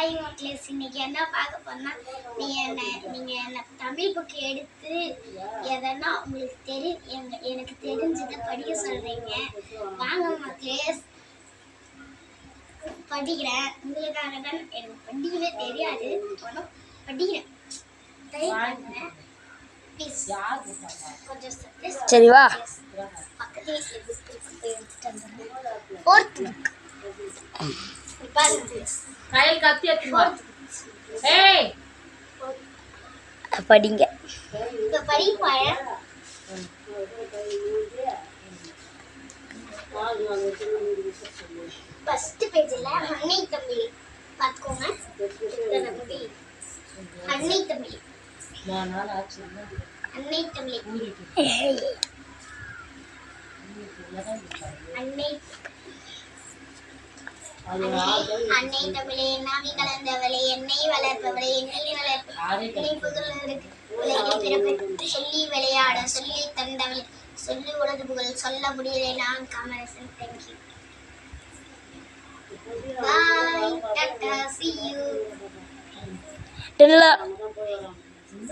Hi மக்களேஸ், இன்னைக்கு என்ன பார்க்க போனா நீங்க என்ன தமிழ் புக் எடுத்து எதனா உங்களுக்கு எனக்கு தெரிஞ்சதை படிக்க சொல்றீங்க. வாங்க மக்களேஸ், படிக்கிறேன். உங்களுக்காக தான். எனக்கு படிக்கவே தெரியாது, ஆனால் படிக்கிறேன். சரி வா. பக்கத்துல படிங்க. ஃபர்ஸ்ட் பேஜ்ல அன்னை தமிழ் பார்த்துக்கோங்க. அன்னை தமிழ் அன்னை தமிழ் அன்னை தமிழே, நாவி கலந்தவளே, எண்ணெய் வளர்ப்பவளே, எண்ணெய் வளர்ப்பு உலகில் பிறப்பு சொல்லி விளையாட சொல்லி தந்தவளே, சொல்லி உலகு புகழ் சொல்ல முடியலை நான் Kamarasan. Thank you, bye, Tata, see you.